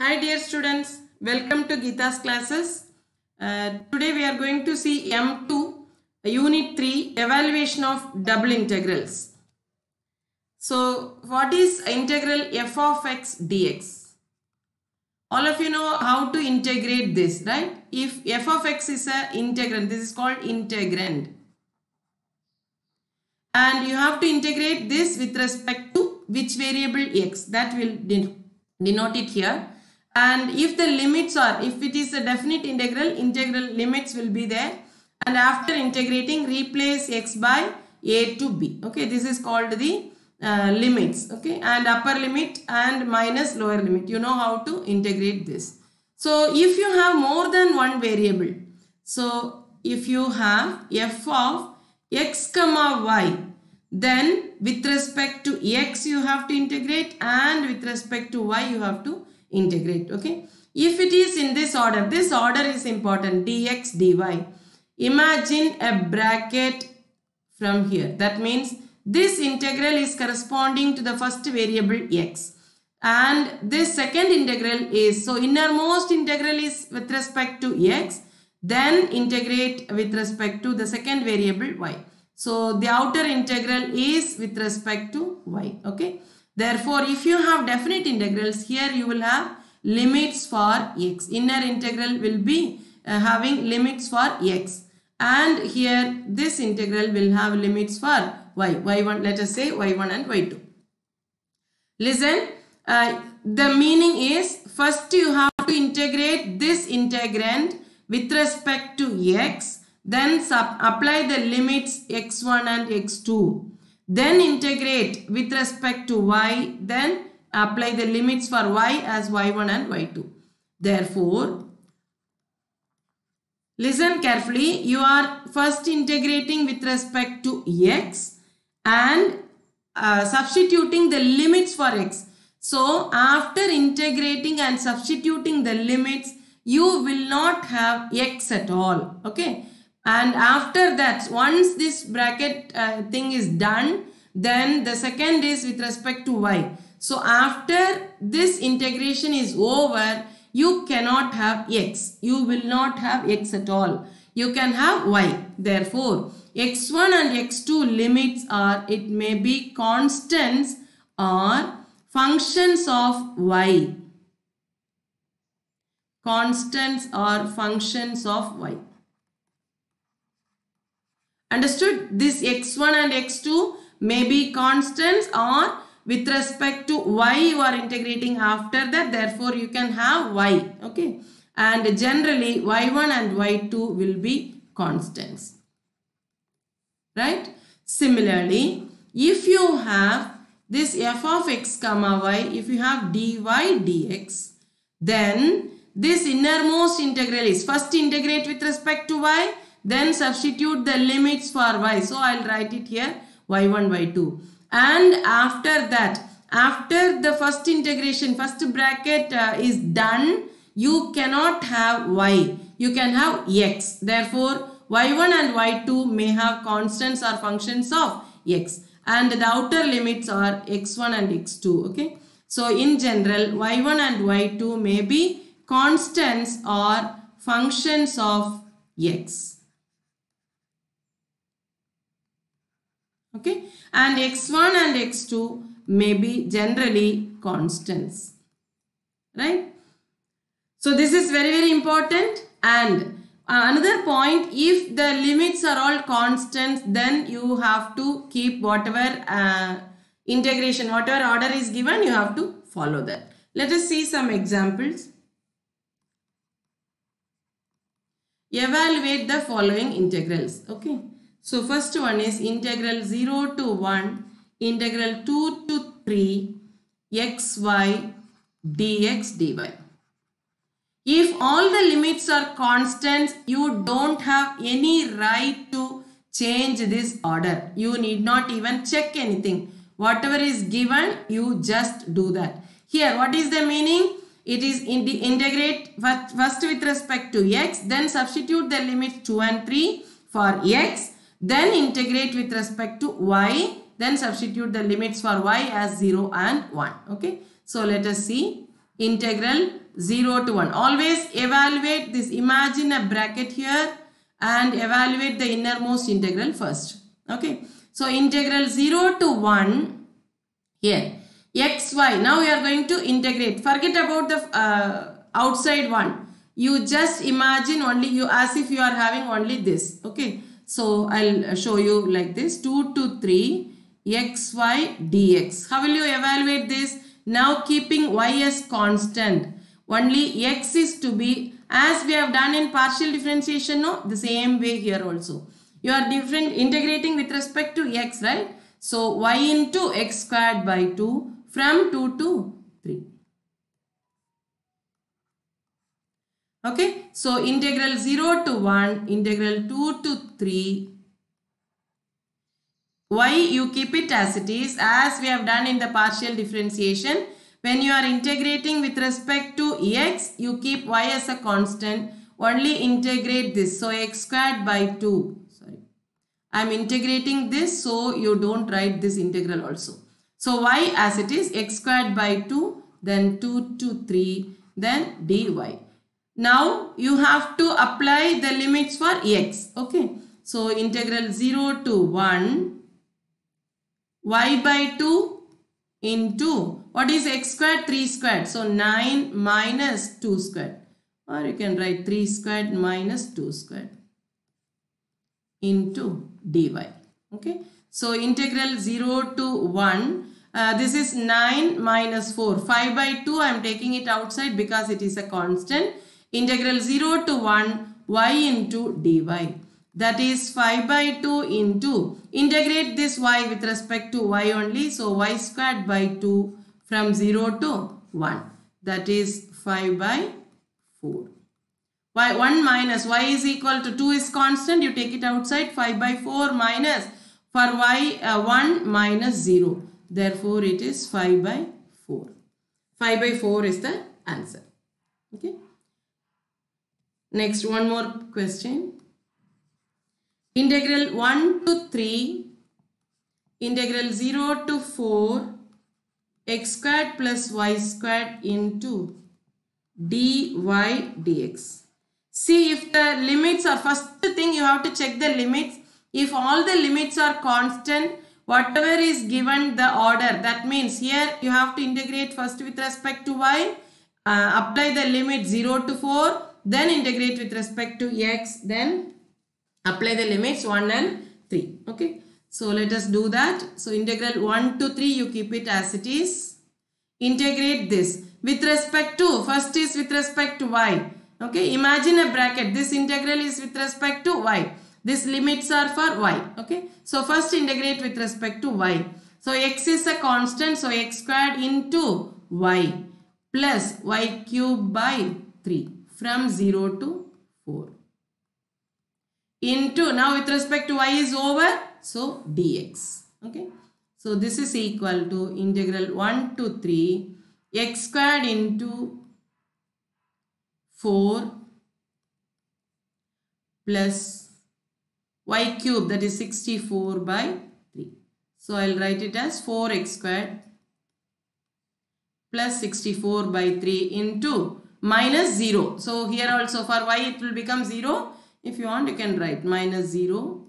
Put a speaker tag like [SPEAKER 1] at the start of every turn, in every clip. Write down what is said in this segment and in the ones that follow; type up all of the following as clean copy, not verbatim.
[SPEAKER 1] Hi dear students, welcome to Geeta's classes. Today we are going to see M2 Unit 3 Evaluation of Double Integrals. So what is integral f of x dx? All of you know how to integrate this, right? If f of x is an integrand, this is called integrand. And you have to integrate this with respect to which variable x, that will denote it here. And if the limits are, if it is a definite integral limits will be there, and after integrating replace x by a to b. Okay, this is called the limits. Okay, and upper limit and minus lower limit, you know how to integrate this. So if you have more than one variable, so if you have f of x comma y, then with respect to x you have to integrate, and with respect to y you have to integrate. Okay, if it is in this order is important, dx dy. Imagine a bracket from here. That means this integral is corresponding to the first variable x, and this second integral is, so innermost integral is with respect to x, then integrate with respect to the second variable y. So the outer integral is with respect to y. Okay, therefore if you have definite integrals, here you will have limits for x. Inner integral will be having limits for x, and here this integral will have limits for y. y1, let us say y1 and y2. Listen, the meaning is, first you have to integrate this integrand with respect to x, then apply the limits x1 and x2, then integrate with respect to y, then apply the limits for y as y1 and y2. Therefore, listen carefully, you are first integrating with respect to x and substituting the limits for x. So after integrating and substituting the limits, you will not have x at all. Okay, and after that, once this bracket thing is done, then the second is with respect to y. So after this integration is over, you cannot have x. You will not have x at all. You can have y. Therefore, x1 and x2 limits are, it may be constants or functions of y. Constants or functions of y. Understood? This x1 and x2 may be constants, or with respect to y you are integrating after that, therefore you can have y. Okay, and generally y1 and y2 will be constants, right? Similarly, if you have this f of x comma y, if you have dy dx, then this innermost integral is, first integrate with respect to y, then substitute the limits for y. So I'll write it here, y1 y2, and after that, after the first integration, first bracket is done, you cannot have y, you can have x. Therefore y1 and y2 may have constants or functions of x, and the outer limits are x1 and x2. Okay, so in general y1 and y2 may be constants or functions of x. Okay, and x1 and x2 may be generally constants, right? So this is very important. And another point, if the limits are all constants, then you have to keep whatever integration, whatever order is given, you have to follow that. Let us see some examples. Evaluate the following integrals. Okay, so first one is integral 0 to 1, integral 2 to 3, xy dx dy. If all the limits are constants, you don't have any right to change this order. You need not even check anything. Whatever is given, you just do that. Here, what is the meaning? It is integrate first with respect to x, then substitute the limits 2 and 3 for x, then integrate with respect to y, then substitute the limits for y as 0 and 1. Okay, so let us see. integral 0 to 1. Always evaluate this, imagine a bracket here and evaluate the innermost integral first. Okay, so integral 0 to 1 here, xy. Now we are going to integrate. Forget about the outside one. You just imagine only you as if you are having only this. Okay, so I'll show you like this, 2 to 3 xy dx. How will you evaluate this? Now keeping y as constant, only x is to be, as we have done in partial differentiation, no, the same way here also. You are integrating with respect to x, right? So y into x squared by 2 from 2 to 3. Okay, so integral 0 to 1, integral 2 to 3. Y you keep it as it is, as we have done in the partial differentiation. When you are integrating with respect to x, you keep y as a constant. Only integrate this. So x squared by 2. Sorry, I am integrating this, so you don't write this integral also. So y as it is, x squared by 2, then 2 to 3, then dy. Now you have to apply the limits for x. Okay, so integral 0 to 1, y by 2 into, what is x squared? 3 squared. So 9 minus 2 squared. Or you can write 3 squared minus 2 squared into dy. Okay, so integral 0 to 1, this is 9 minus 4. 5 by 2 I am taking it outside because it is a constant. Integral 0 to 1 y into dy. That is 5 by 2 into, integrate this y with respect to y only. So y squared by 2 from 0 to 1. That is 5 by 4. Y 1 minus y is equal to 2 is constant. You take it outside. 5 by 4 minus, for y 1 minus 0. Therefore it is 5 by 4. 5 by 4 is the answer. Okay. Next, one more question. Integral 1 to 3, integral 0 to 4, x squared plus y squared into dy dx. See, if the limits are, first thing you have to check the limits. If all the limits are constant, whatever is given the order, that means here you have to integrate first with respect to y, apply the limit 0 to 4, then integrate with respect to x, then apply the limits 1 and 3. Okay, so let us do that. So integral 1 to 3 you keep it as it is. Integrate this with respect to, first is with respect to y. Okay, imagine a bracket. This integral is with respect to y. These limits are for y. Okay, so first integrate with respect to y. So x is a constant, so x squared into y plus y cube by 3 from 0 to 4. Into, now with respect to y is over, so dx. Okay, so this is equal to integral 1 to 3 x squared into 4 plus y cube, that is 64 by 3. So I will write it as 4x squared plus 64 by 3 into minus 0. So here also for y it will become 0. If you want, you can write minus 0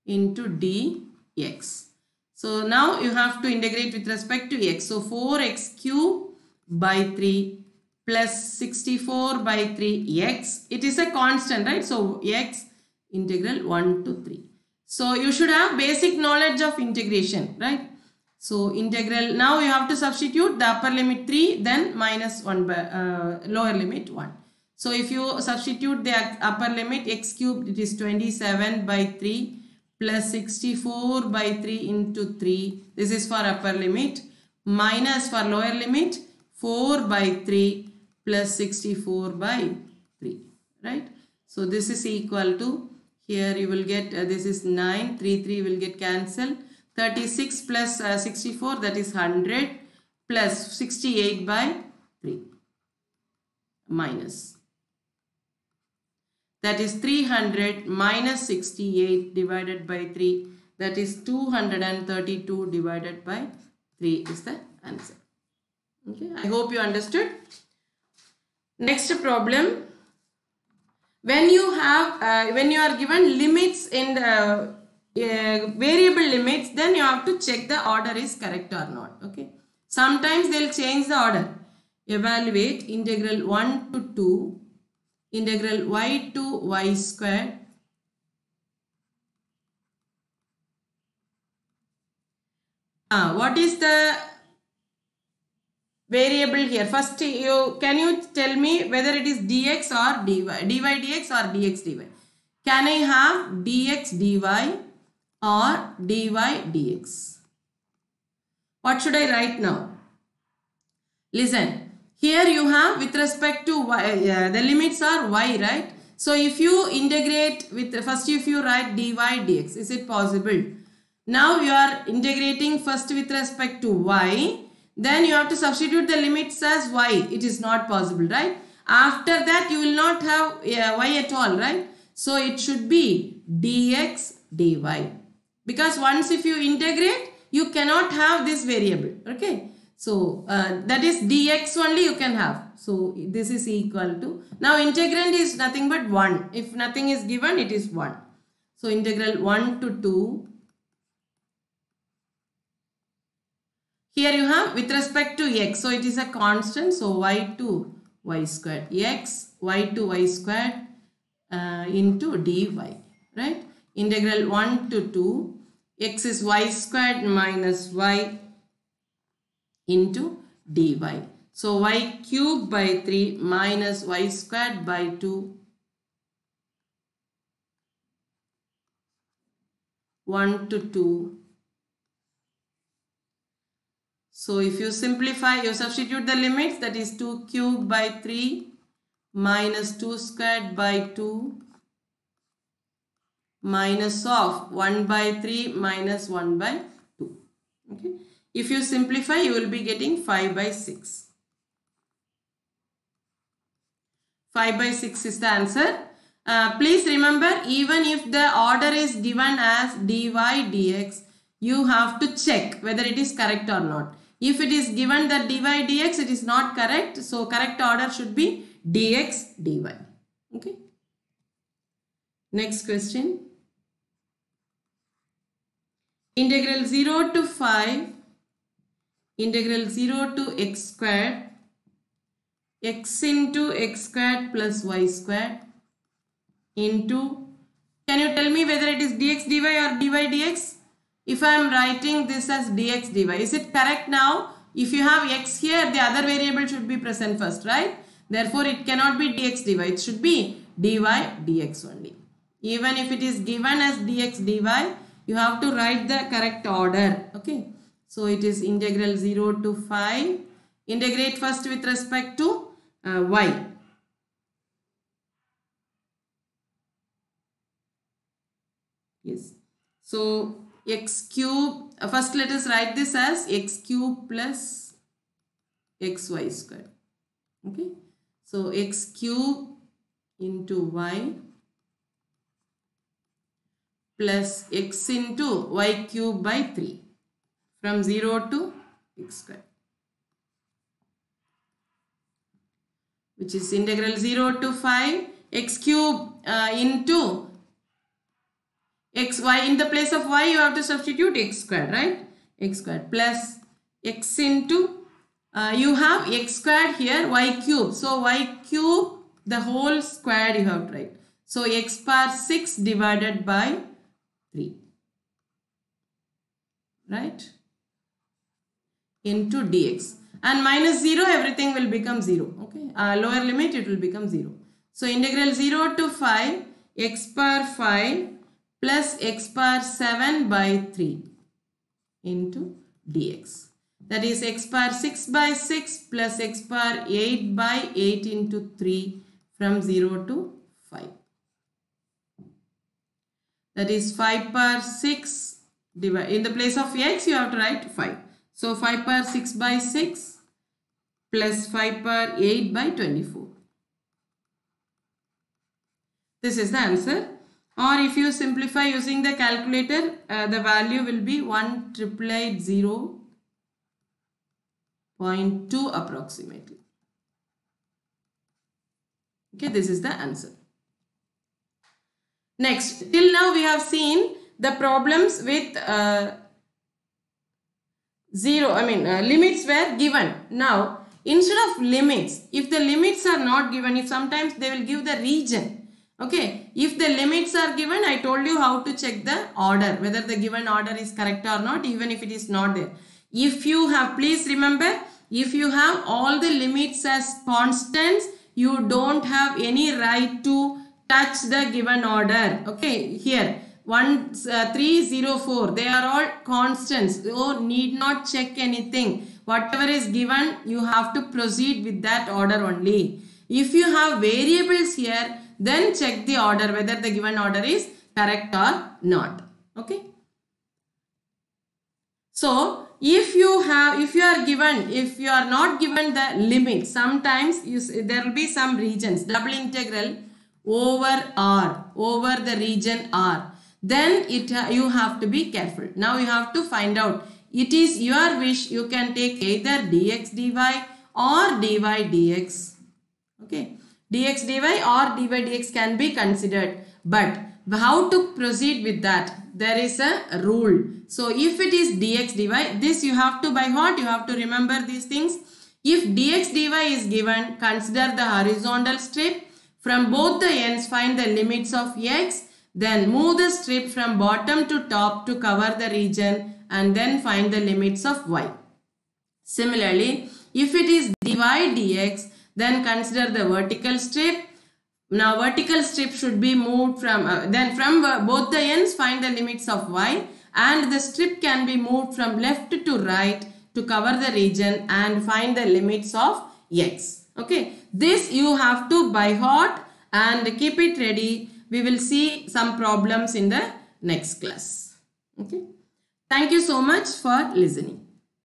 [SPEAKER 1] into dx. So now you have to integrate with respect to x. So 4x cube by 3 plus 64 by 3x. It is a constant, right? So x integral 1 to 3. So you should have basic knowledge of integration, right? So integral, now you have to substitute the upper limit 3, then minus 1 by lower limit 1. So if you substitute the upper limit x cubed, it is 27 by 3 plus 64 by 3 into 3. This is for upper limit, minus for lower limit 4 by 3 plus 64 by 3, right? So this is equal to, here you will get, this is 9, 3 will get cancelled. 36 plus 64, that is 100 plus 68 by 3 minus, that is 300 minus 68 divided by 3, that is 232 divided by 3 is the answer. Okay, I hope you understood. Next problem. When you are given limits in the variable limits, then you have to check the order is correct or not. Okay. Sometimes they'll change the order. Evaluate integral 1 to 2, integral y to y squared, what is the variable here? First, can you tell me whether it is dx or dy, dx or dx dy? Can I have dx dy or dy dx? What should I write now? Listen, here you have with respect to y, the limits are y, right? So if you integrate with, first if you write dy dx, is it possible? Now you are integrating first with respect to y, then you have to substitute the limits as y. It is not possible, right? After that you will not have y at all, right? So it should be dx dy. Because once if you integrate, you cannot have this variable, okay? So that is dx only you can have. So this is equal to, now integrand is nothing but 1. If nothing is given, it is 1. So integral 1 to 2. Here you have with respect to x. So it is a constant. So y to y squared. X, y to y squared into dy. Right? Integral 1 to 2. X is y squared minus y into dy. So y cubed by 3 minus y squared by 2. 1 to 2. So if you simplify, you substitute the limits, that is 2 cubed by 3 minus 2 squared by 2 minus of 1 by 3 minus 1 by 2. Okay. If you simplify, you will be getting 5 by 6. 5 by 6 is the answer. Please remember, even if the order is given as dy dx, you have to check whether it is correct or not. If it is given that dy dx, it is not correct. So correct order should be dx dy. Okay. Next question. Integral 0 to 5, integral 0 to x squared, x into x squared plus y squared into, can you tell me whether it is dx dy or dy dx? If I am writing this as dx dy, is it correct now? If you have x here, the other variable should be present first, right? Therefore, it cannot be dx dy. It should be dy dx only. Even if it is given as dx dy, you have to write the correct order. Okay. So, it is integral 0 to 5. Integrate first with respect to y. Yes. So, x cube, first let us write this as x cube plus xy squared. Okay. So, x cube into y plus x into y cube by 3 from 0 to x squared, which is integral 0 to 5 x cube into xy. In the place of y, you have to substitute x squared, right? X squared plus x into, you have x squared here, y cube. So, y cube, the whole squared you have to write. So, x power 6 divided by 3, right? Into dx. And minus 0, everything will become 0. Okay. Lower limit, it will become 0. So, integral 0 to 5, x power 5 plus x power 7 by 3 into dx. That is x power 6 by 6 plus x power 8 by 8 into 3 from 0 to 5. That is 5 power 6 divided. In the place of x, you have to write 5. So, 5 power 6 by 6 plus 5 power 8 by 24. This is the answer. Or if you simplify using the calculator, the value will be 1,880 0.2 approximately. Okay, this is the answer. Next, till now we have seen the problems with limits were given. Now, instead of limits, if the limits are not given, if sometimes they will give the region. Okay, if the limits are given, I told you how to check the order, whether the given order is correct or not, even if it is not there. If you have, please remember, if you have all the limits as constants, you don't have any right to touch the given order. Okay, here 1, 3, 0, 4, they are all constants. You need not check anything. Whatever is given, you have to proceed with that order only. If you have variables here, then check the order, whether the given order is correct or not. Okay. So, if you are not given the limit, sometimes there will be some regions, double integral over R, over the region R. Then you have to be careful. Now you have to find out. It is your wish. You can take either dx dy or dy dx. Okay. Dx dy or dy dx can be considered. But how to proceed with that? There is a rule. So if it is dx dy, this you have to by heart. You have to remember these things. If dx dy is given, consider the horizontal strip. From both the ends, find the limits of x. Then move the strip from bottom to top to cover the region and then find the limits of y. Similarly, if it is dy dx, then consider the vertical strip. Now vertical strip should be moved from, from both the ends find the limits of y, and the strip can be moved from left to right to cover the region and find the limits of x. Okay, this you have to by heart and keep it ready. We will see some problems in the next class. Okay, thank you so much for listening.